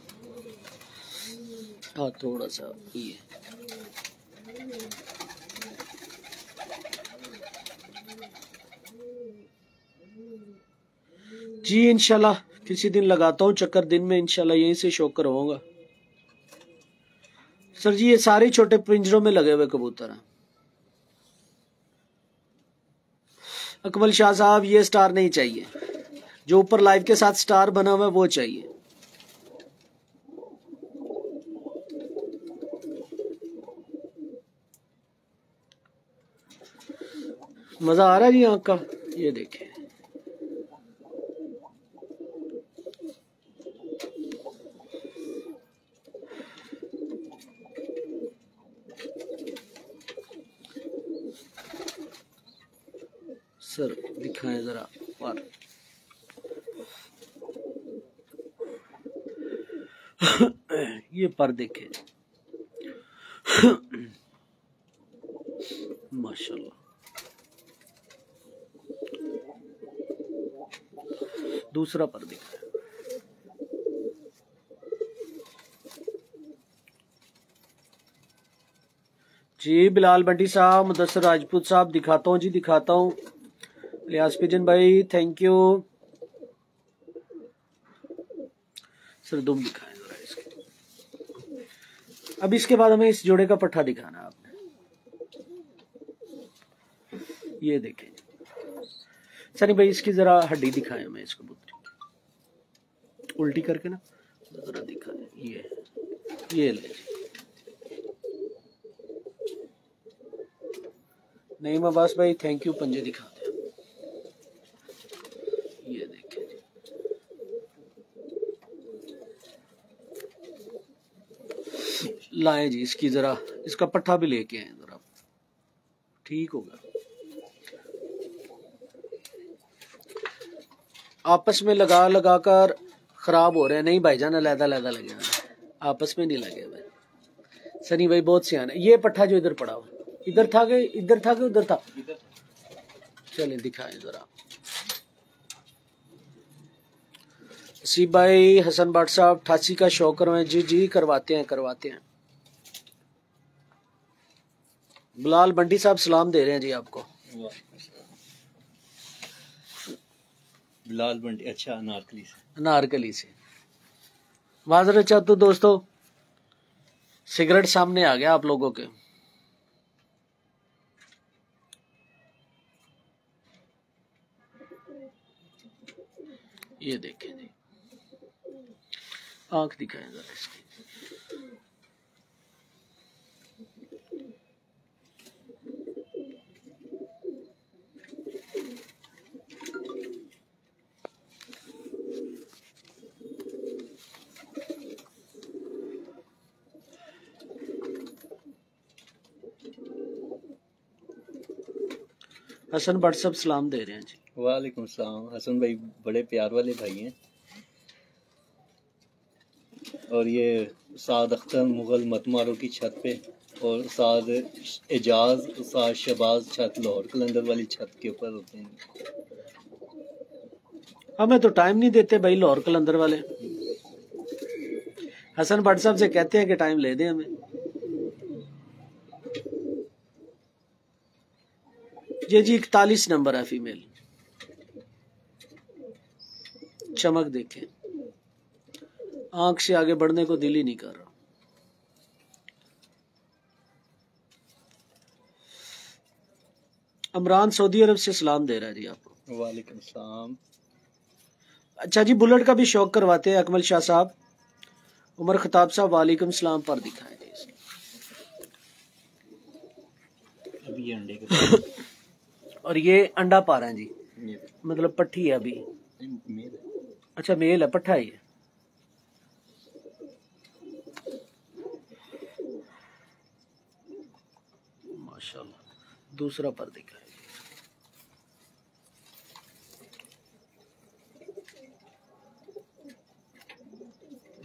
Speaker 1: हाँ थोड़ा सा ये जी इंशाल्लाह किसी दिन लगाता हूँ चक्कर, दिन में इंशाल्लाह यहीं से शौक करवाऊंगा। सर जी ये सारे छोटे पिंजरों में लगे हुए कबूतर हैं। अकमल शाह साहब ये स्टार नहीं चाहिए, जो ऊपर लाइव के साथ स्टार बना हुआ है वो चाहिए। मजा आ रहा है जी आंख का, ये देखें। सर दिखाएं जरा पर। ये पर देखें माशाल्लाह। दूसरा पर दिखाएं। जी बिलाल बंटी साहब, मुदस्सर राजपूत साहब, दिखाता हूँ जी दिखाता हूँ। लियास पिजन भाई थैंक यू। सर दुम दिखाएं जरा इसके। अब इसके बाद हमें इस जोड़े का पट्ठा दिखाना है आपने। ये देखें सनी भाई, इसकी जरा हड्डी दिखाएं हमें इस कबूतर की, उल्टी करके ना जरा दिखाएं। ये ले नहीं अब्बास भाई थैंक यू, पंजे दिखा दे। ये देखें जी, लाएं जी इसकी जरा, इसका पट्ठा भी लेके आए जरा, ठीक होगा। आपस में लगा लगा कर खराब हो रहे हैं। नहीं भाईजान अलहदा अलहदा लगे हुए, आपस में नहीं लगे हुए। सनी भाई बहुत सियान है। ये पट्ठा जो इधर पड़ा हुआ, इधर था कि उधर था? चलें दिखाएं जरा। सी भाई हसन भट्ट साहब 88 का शो करवाएं। जी जी करवाते हैं। बिलाल बंटी साहब सलाम दे रहे हैं जी आपको।
Speaker 2: बिलाल बंटी, अच्छा
Speaker 1: अनारकली से माजरत चाहता हूं दोस्तों, सिगरेट सामने आ गया आप लोगों के। ये देखें जी, आंख दिखाएं जरा इसकी। हसन भट्ट साहब सलाम दे रहे हैं जी।
Speaker 2: वालेकुम सलाम। हसन भाई बड़े प्यार वाले भाई हैं। और ये साद अख्तर मुगल मतमारों की छत पे, और साद एजाज, साद शहबाज छत लाहौर कलंदर वाली छत के ऊपर होते हैं।
Speaker 1: हमें तो टाइम नहीं देते भाई लाहौर कलंदर वाले। हसन भट्ट साहब से कहते हैं कि टाइम ले दें हमें। ये जी 41 नंबर है फीमेल, चमक देखें, आंख से आगे बढ़ने को दिल ही नहीं कर रहा। इमरान सऊदी अरब से सलाम दे रहा है जी आपको।
Speaker 2: वालेकुम सलाम।
Speaker 1: अच्छा जी बुलेट का भी शौक करवाते हैं अकमल शाह साहब। उमर खताब साहब वालेकुम सलाम पर दिखाएं जी इसको।
Speaker 2: अभी अंडे के
Speaker 1: और ये अंडा पा रहे हैं जी, मतलब पट्ठी है अभी।
Speaker 2: मेल।
Speaker 1: अच्छा मेल है, पट्ठा ही है। माशाल्लाह। दूसरा पर दिखाएं।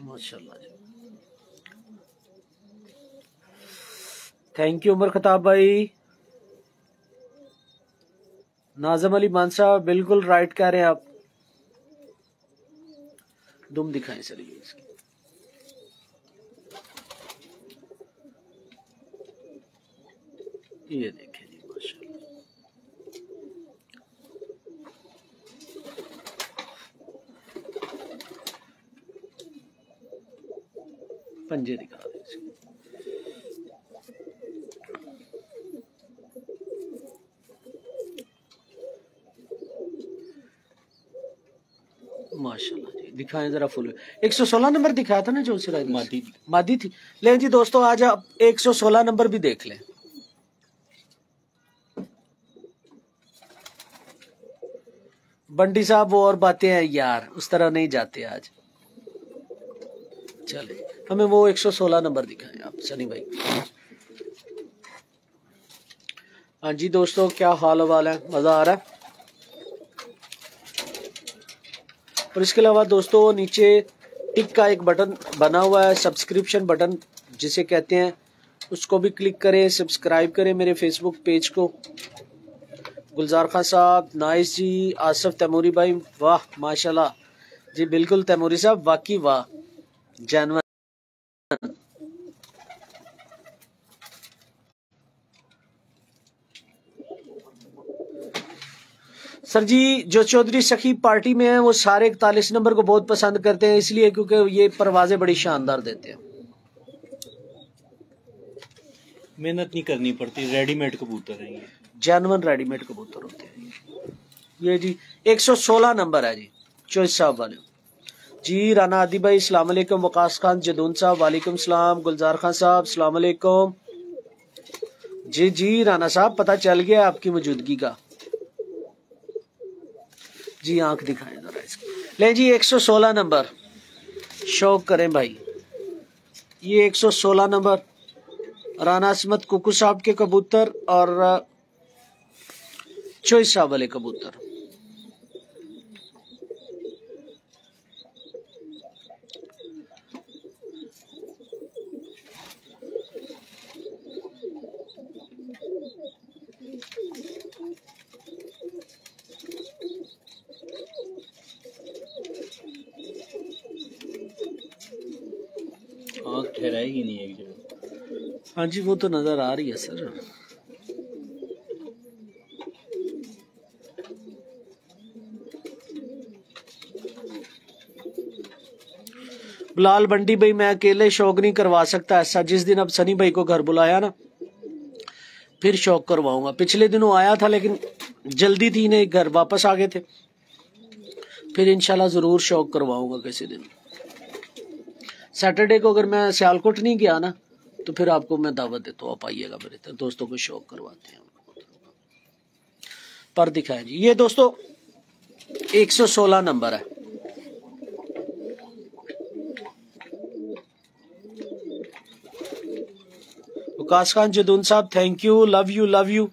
Speaker 1: माशाल्लाह जी, थैंक यू उमर खताब भाई। नाजम अली मान साहब बिल्कुल राइट कह रहे हैं आप। दुम दिखाएं सर ये इसकी। ये देखें जी माशाल्लाह। पंजे दिखा दे। माशाल्लाह जी, दिखाएं जरा फुल। 116 नंबर दिखाया था ना जो सिराज मादी थी। ले जी दोस्तों, आज आप 116 नंबर भी देख लें। बंटी साहब वो और बातें हैं यार, उस तरह नहीं जाते आज। चले हमें वो 116 नंबर दिखाएं आप सनी भाई। हाँ जी दोस्तों, क्या हाल हवाल है, मजा आ रहा है। और इसके अलावा दोस्तों नीचे टिक का एक बटन बना हुआ है, सब्सक्रिप्शन बटन जिसे कहते हैं, उसको भी क्लिक करें, सब्सक्राइब करें मेरे फेसबुक पेज को। गुलजार खान साहब नाइस जी। आसिफ तैमूरी भाई वाह माशाल्लाह जी, बिल्कुल तैमूरी साहब वाकई वाह जानवर। सर जी जो चौधरी सखी पार्टी में है वो सारे 41 नंबर को बहुत पसंद करते हैं, इसलिए क्योंकि ये परवाजें बड़ी शानदार देते हैं।
Speaker 2: मेहनत नहीं करनी पड़ती, रेडीमेड कबूतर है ये,
Speaker 1: जेन्युइन रेडीमेड कबूतर होते हैं ये जी। 116 नंबर है जी चॉइस साहब वाले जी। राना आदि भाई अस्सलाम वालेकुम। वकास खान जदून साहब वालेकुम सलाम। गुलजार खान साहब अस्सलाम वालेकुम जी। जी राना साहब पता चल गया आपकी मौजूदगी का जी। आंख दिखाएं जरा इसकी। ले जी 116 नंबर शौक करें भाई, ये 116 नंबर राना असमत कुकू साहब के कबूतर और चॉइस साहब वाले कबूतर।
Speaker 2: आँख ठहराएगी नहीं एक जगह।
Speaker 1: हाँ जी वो तो नजर आ रही है सर। बिलाल बंटी भाई मैं अकेले शौक नहीं करवा सकता ऐसा, जिस दिन अब सनी भाई को घर बुलाया ना फिर शौक करवाऊंगा। पिछले दिनों आया था लेकिन जल्दी थी, नहीं घर वापस आ गए थे, फिर इंशाल्लाह जरूर शौक करवाऊंगा किसी दिन। सैटरडे को अगर मैं सियालकोट नहीं गया ना तो फिर आपको मैं दावत देता हूँ, आप आइएगा मेरे दोस्तों को शौक करवाते हैं। पर दिखाएं जी, ये दोस्तों 116 नंबर है। वकास खान जदून साहब thank you, love you love you.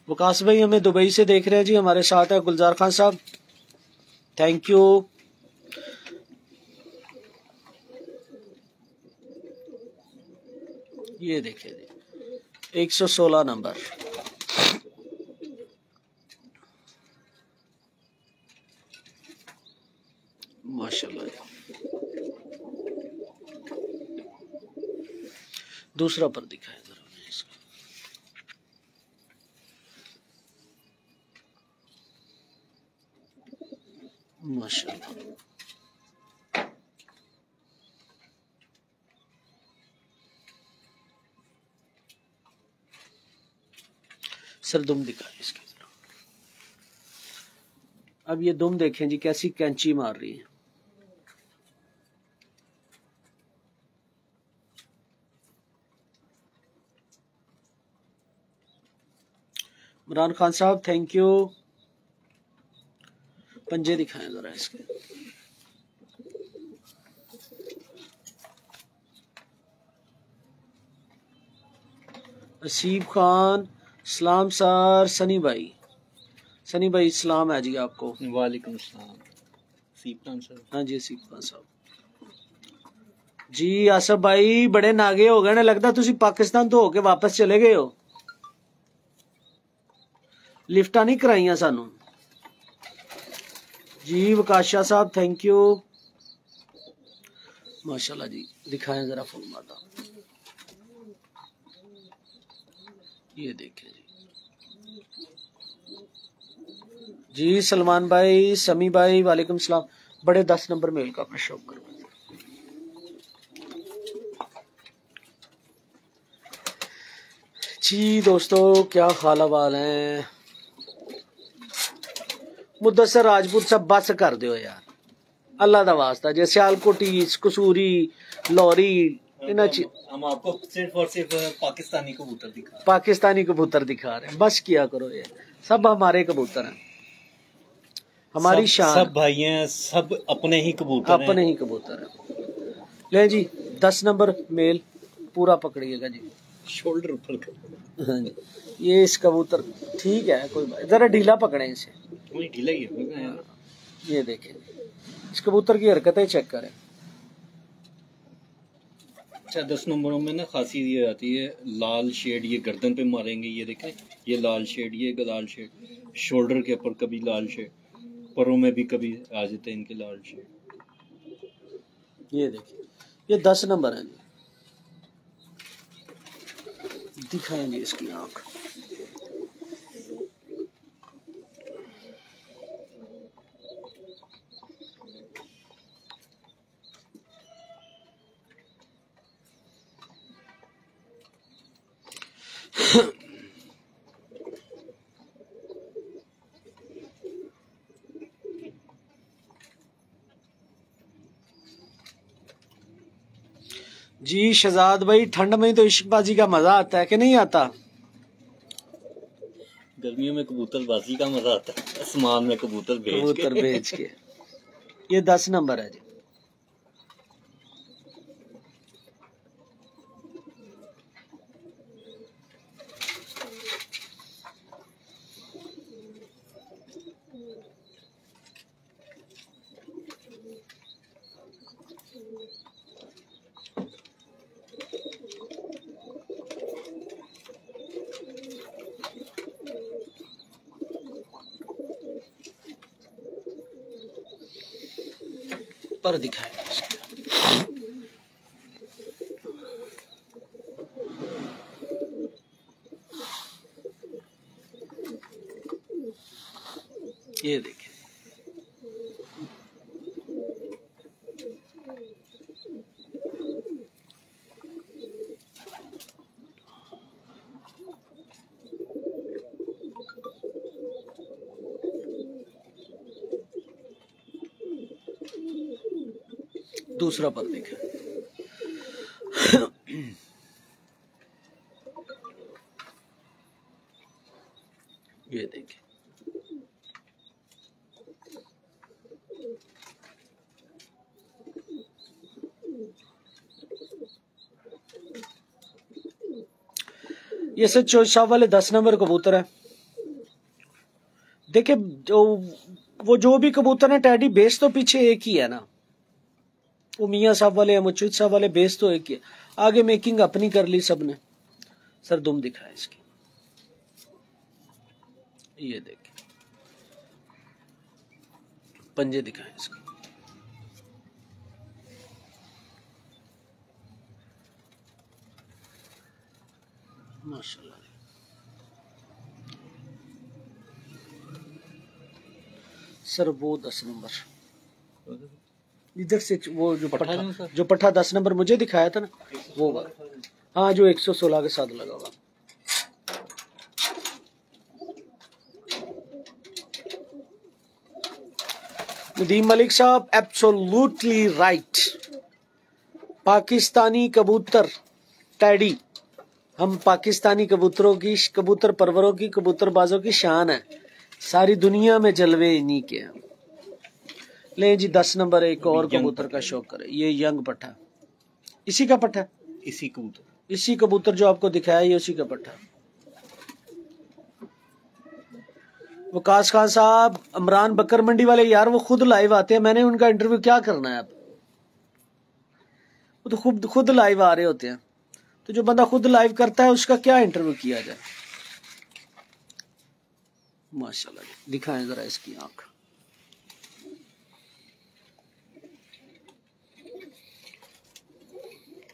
Speaker 1: Waqas भाई हमें दुबई से देख रहे हैं जी, हमारे साथ है गुलजार खान साहब थैंक यू। ये देखिए जी 116 नंबर माशाल्लाह। दूसरा पर दिखाए जरा इसका। माशाल्लाह सर दुम दिखाए इसके जरा। अब ये दुम देखें जी कैसी कैंची मार रही है। इमरान खान साहब थैंक यू। पंजे दिखाएं जरा इसके। नसीब खान सलाम सर। सनी भाई सलाम है जी आपको।
Speaker 2: वालेकुम सलाम सीप खान सर।
Speaker 1: हाँ जी सीप खान साहब जी। आसफ भाई बड़े नागे हो गए ना, लगता तुसी पाकिस्तान तो होके वापस चले गए हो। लिफ्टा नहीं कराइया सानू जी। वकाशा साहब थैंक यू माशाल्लाह जी। दिखाएं जरा फुल मादा, ये देखें जी। सलमान भाई समी भाई वालेकुम सलाम। बड़े 10 नंबर मेल का मैं शौक करूँ। जी दोस्तों, क्या हाल हवाल है। मुदस्सर राजपूत सब बस कर दो यार, अल्लाह दा वास्ता। जे सियालकोटी, कसूरी, लौरी,
Speaker 2: हम आपको सिर्फ और सिर्फ पाकिस्तानी कबूतर
Speaker 1: दिखा रहे हैं। बस किया करो यार, सब हमारे कबूतर हैं, हमारी शान।
Speaker 2: सब भाई हैं, सब अपने ही कबूतर
Speaker 1: हैं। ले जी 10 नंबर मेल पूरा पकड़िएगा जी,
Speaker 2: शोल्डर ऊपर कर।
Speaker 1: हाँ जी, ये इस कबूतर ठीक है, कोई बात, जरा ढीला पकड़े इसे।
Speaker 2: ढीला ही है।
Speaker 1: ये देखें, इस कबूतर की हरकतें चेक करें।
Speaker 2: अच्छा, 10 नंबरों में ना खासी ये आती है, लाल शेड ये गर्दन पे मारेंगे, ये देखें, ये लाल शेड, ये लाल शेड, शोल्डर के ऊपर कभी लाल शेड, परों में भी कभी आ जाते हैं इनके लाल शेड।
Speaker 1: ये देखिए, ये 10 नंबर है, दिखाएंगे इसकी आंख। जी शहजाद भाई, ठंड में तो इश्कबाजी का मजा आता है कि नहीं आता?
Speaker 2: गर्मियों में कबूतरबाजी का मजा आता है, आसमान में कबूतर भेज के।
Speaker 1: ये 10 नंबर है जी। पर दिखाएंगे ये देखिए, दूसरा पर देखें। ये देखिए, ये से चौसा वाले 10 नंबर कबूतर है। देखिए, जो भी कबूतर है टैडी, बेस तो पीछे एक ही है ना, वो मियाँ साहब वाले या मुचुद साहब वाले, बेस तो एक ही है। आगे मेकिंग अपनी कर ली सबने। सर दुम दिखाए इसकी, ये देखिए, पंजे दिखाए इसके। माशाल्लाह। सर वो 10 नंबर इधर से, वो जो पट्ठा 10 नंबर मुझे दिखाया था ना, वो हाँ, जो 116 के साथ लगा हुआ। नदीम मलिक साहब एब्सोल्युटली राइट। पाकिस्तानी कबूतर टैडी, हम पाकिस्तानी कबूतरों की, कबूतर परवरों की, कबूतरबाजों की शान है। सारी दुनिया में जलवे इन्हीं के हैं। ले जी 10 नंबर एक और कबूतर का शौक करे। ये यंग पट्ठा, इसी का पट्ठा, इसी कबूतर जो आपको दिखाया, ये उसी का पट्ठा। वकास खान साहब, इमरान बकर मंडी वाले यार, वो खुद लाइव आते हैं, मैंने उनका इंटरव्यू क्या करना है अब? वो तो खुद लाइव आ रहे होते हैं, तो जो बंदा खुद लाइव करता है उसका क्या इंटरव्यू किया जाए। माशाल्लाह, दिखाएं जरा इसकी आंख।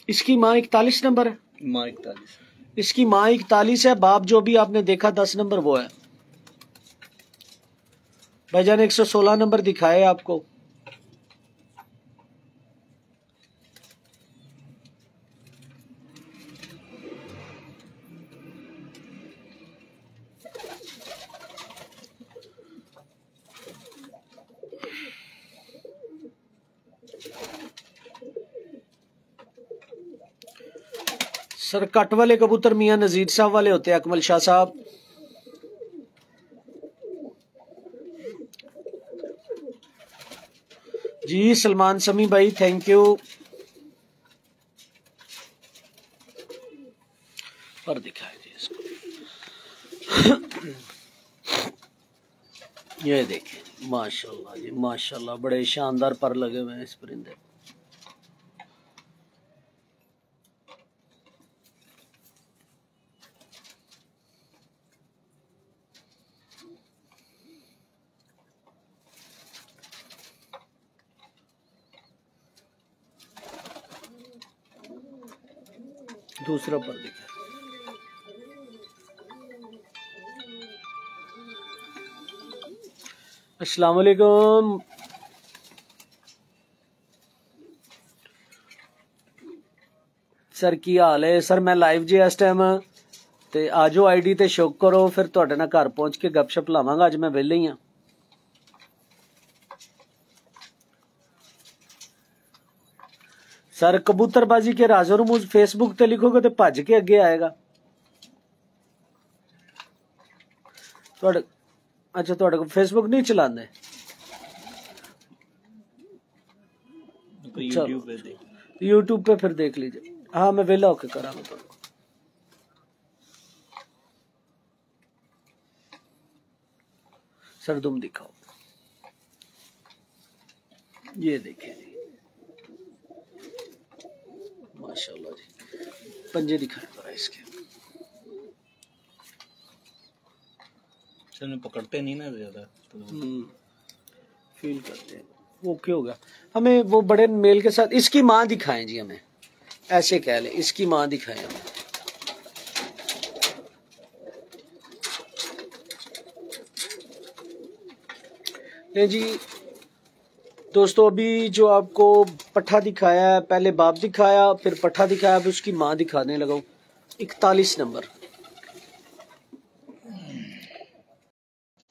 Speaker 1: इसकी माँ 41 नंबर है।
Speaker 2: माँ 41,
Speaker 1: इसकी माँ 41 है। बाप जो भी आपने देखा 10 नंबर वो है। भाईजान 116 नंबर दिखाए आपको। सर कट वाले कबूतर मियां नजीर साहब वाले होते हैं, अकमल शाह साहब। जी सलमान समी भाई थैंक यू। पर दिखाए जी इसको। ये देखिए माशाल्लाह जी माशाल्लाह, बड़े शानदार पर लगे हुए हैं इस परिंदे। दूसरा पर दिखा। अस्सलाम वालेकुम। सर की हाल है? सर मैं लाइव जी इस टाइम ते आजो आईडी ते शो करो, फिर तुहाडे नाल घर पहुंच के गपशप लावांगा। अज मैं वेले ही हां। सर कबूतरबाजी के राजो रमूज फेसबुक ते लिखोगे तो भज के अगे आएगा। अच्छा तुहाडे को फेसबुक नहीं चलाते? यूट्यूब पे फिर देख लीजिए। हाँ मैं वेला होके करा तो। सर तुम दिखाओ। ये देखिए जी माशाल्लाह जी, पंजे दिखाए जरा इसके।
Speaker 2: सर पकड़ते नहीं ना ज्यादा तो
Speaker 1: फील करते हैं। वो क्यों होगा हमें? वो बड़े मेल के साथ इसकी माँ दिखाएं जी, हमें ऐसे कह ले, इसकी माँ दिखाएं हमें। नहीं जी दोस्तों, अभी जो आपको पट्ठा दिखाया है, पहले बाप दिखाया फिर पट्ठा दिखाया, फिर उसकी माँ दिखाने लगा। 41 नंबर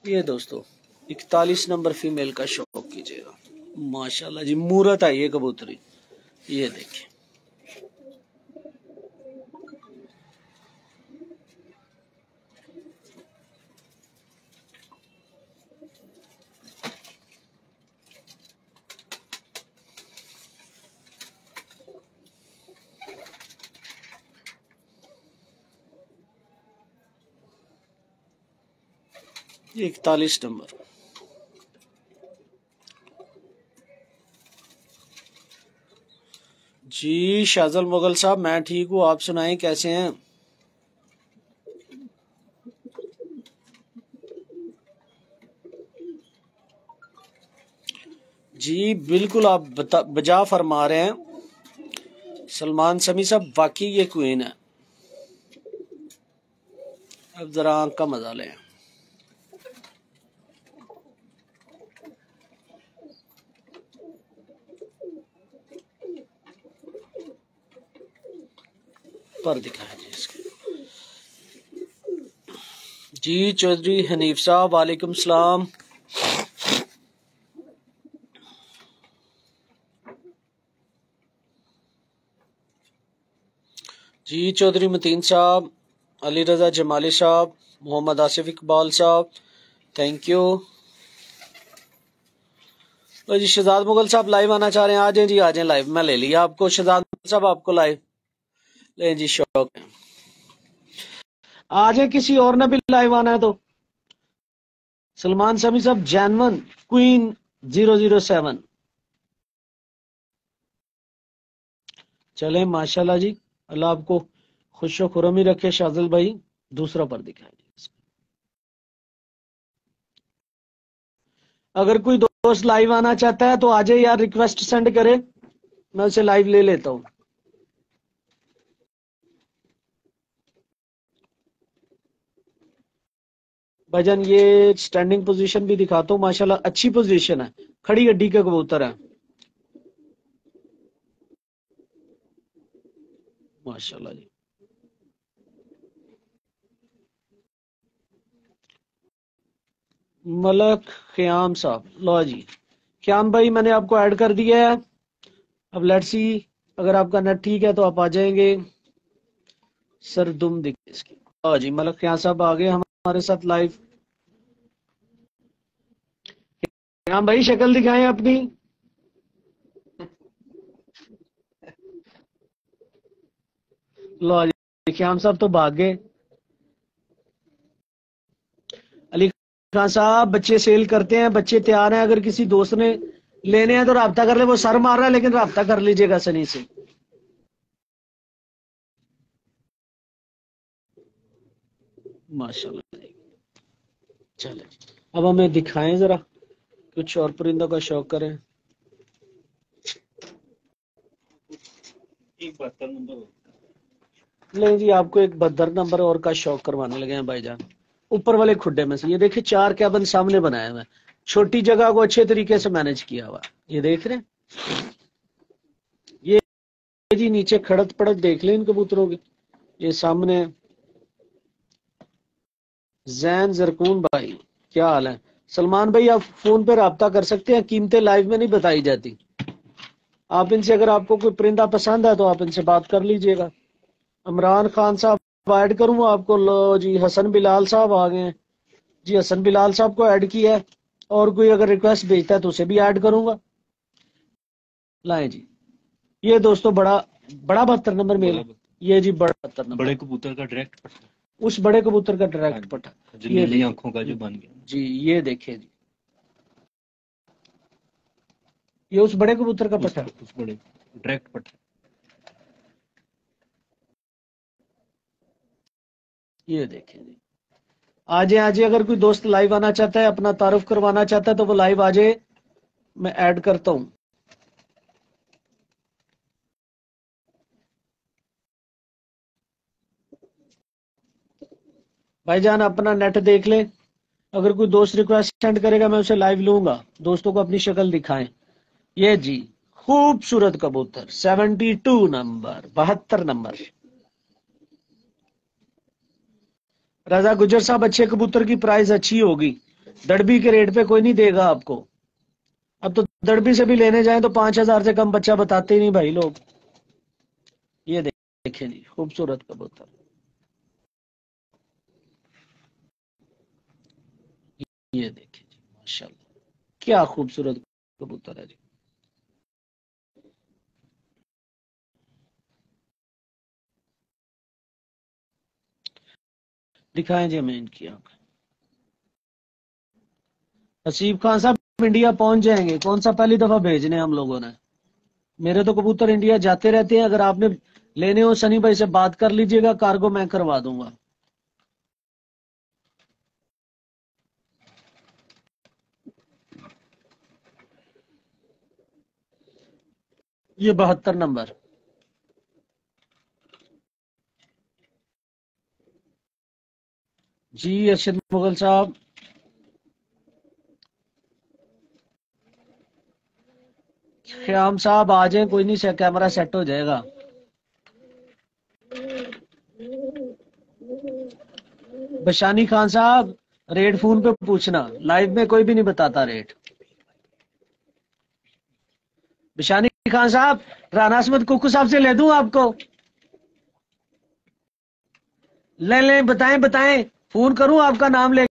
Speaker 1: ये दोस्तों 41 नंबर फीमेल का शौक कीजिएगा। माशाल्लाह जी मूरत है ये कबूतरी। ये देखिए ये 41 नंबर। जी शाजल मुगल साहब मैं ठीक हूँ, आप सुनाएं कैसे हैं? जी बिल्कुल आप बजा फरमा रहे हैं सलमान समी साहब, वाकई ये क्वीन है। अब जरा आंख का मजा लें। पर दिखाएं जी इसके। जी चौधरी हनीफ साहब वालेकुम सलाम। जी चौधरी मतीन साहब, अली रजा जमाली साहब, मोहम्मद आसिफ इकबाल साहब थैंक यू। तो जी शहजाद मुगल साहब लाइव आना चाह रहे हैं? आ जाए जी आ जाए लाइव, मैं ले लिया आपको। शहजाद मुगल साहब आपको लाइव ले जी, शौक है आ जाए। किसी और ने भी लाइव आना है तो सलमान समी साहब जैनवन क्वीन 007 चले माशाल्लाह जी, अल्लाह आपको खुशो खुरम ही रखे। शाजिल भाई दूसरा पर दिखाए। अगर कोई दोस्त लाइव आना चाहता है तो आ जाए यार, रिक्वेस्ट सेंड करे, मैं उसे लाइव ले लेता हूं। भाईजान ये स्टैंडिंग पोजीशन भी दिखाता हूँ, माशाल्लाह अच्छी पोजीशन है, खड़ी हड्डी के कबूतर है माशाल्लाह जी। मलक ख्याम साहब, लो जी ख्याम भाई मैंने आपको ऐड कर दिया है। अब लेट्स सी, अगर आपका नेट ठीक है तो आप आ जाएंगे। सर दुम दिख इसकी। हाँ जी, मलक ख्याल साहब आ गए हमारे साथ लाइव। हाँ भाई, शक्ल दिखाएं अपनी। लो जी, ख्याम साहब तो भाग गए। अली खान साहब, बच्चे सेल करते हैं, बच्चे तैयार हैं, अगर किसी दोस्त ने लेने हैं तो राब्ता कर ले। वो सर मार रहा है लेकिन राब्ता कर लीजिएगा सनी से। माशाल्लाह। चले, अब हमें दिखाएं जरा, कुछ और परिंदों का शौक करें।
Speaker 2: एक 72 नंबर
Speaker 1: नहीं जी, आपको एक 72 नंबर और का शौक करवाने लगे हैं भाईजान। ऊपर वाले खुड्डे में से ये देखिए, 4 कैबिन सामने बनाए हुए हैं, छोटी जगह को अच्छे तरीके से मैनेज किया हुआ। ये देख रहे हैं, ये जी नीचे खड़त पड़त देख लें इन कबूतरों की। ये सामने जैन जरकून भाई, क्या हाल है? सलमान भाई, आप फोन पे राब्ता कर सकते हैं, कीमतें लाइव में नहीं बताई जाती। आप इनसे, अगर आपको कोई परिंदा पसंद है तो आप इनसे बात कर लीजिएगा। इमरान खान साहब ऐड करूँ आपको? लो जी, हसन बिलाल साहब आ गए हैं जी। हसन बिलाल साहब को ऐड किया है, और कोई अगर रिक्वेस्ट भेजता है तो उसे भी ऐड करूंगा। लाए जी, ये दोस्तों बड़ा बड़ा 72 नंबर मेल। ये जी बड़ा 72 नंबर,
Speaker 2: बड़े कबूतर का डायरेक्ट पट्टा,
Speaker 1: उस बड़े कबूतर का डायरेक्ट पट्टा,
Speaker 2: जो
Speaker 1: ये
Speaker 2: नीली आंखों का जो बन गया
Speaker 1: जी। ये देखिए जी, ये उस बड़े कबूतर का पट्टा,
Speaker 2: उस बड़े डायरेक्ट पट्टा।
Speaker 1: ये देखिए जी। आजे आजे, अगर कोई दोस्त लाइव आना चाहता है, अपना तारुफ करवाना चाहता है तो वो लाइव आजे, मैं ऐड करता हूं। भाईजान अपना नेट देख ले, अगर कोई दोस्त रिक्वेस्ट सेंड करेगा मैं उसे लाइव लूंगा। दोस्तों को अपनी शक्ल दिखाएं। ये जी, खूबसूरत कबूतर, 72 नंबर, 72 नंबर। रजा गुजर साहब, अच्छे कबूतर की प्राइस अच्छी होगी, दड़बी के रेट पे कोई नहीं देगा आपको। अब तो दड़बी से भी लेने जाएं तो 5,000 से कम बच्चा बताते ही नहीं भाई लोग। ये देखें जी, खूबसूरत कबूतर। ये देखिए जी, माशाल्लाह, क्या खूबसूरत कबूतर है जी। दिखाएं जी हमें इनकी आंख। हसीब खान साहब इंडिया पहुंच जाएंगे, कौन सा पहली दफा भेजने हम लोगों ने। मेरे तो कबूतर इंडिया जाते रहते हैं, अगर आपने लेने हो सनी भाई से बात कर लीजिएगा, कार्गो मैं करवा दूंगा। ये 72 नंबर जी। अरशद मुगल साहब, ख्याम साहब आ जाए, कोई नहीं, कैमरा सेट हो जाएगा। बशानी खान साहब, रेट फोन पे पूछना, लाइव में कोई भी नहीं बताता रेट। बशानी खान साहब, राना असमत कुकू साहब से ले दूं आपको? ले लें, बताएं बताएं, फोन करूं आपका नाम ले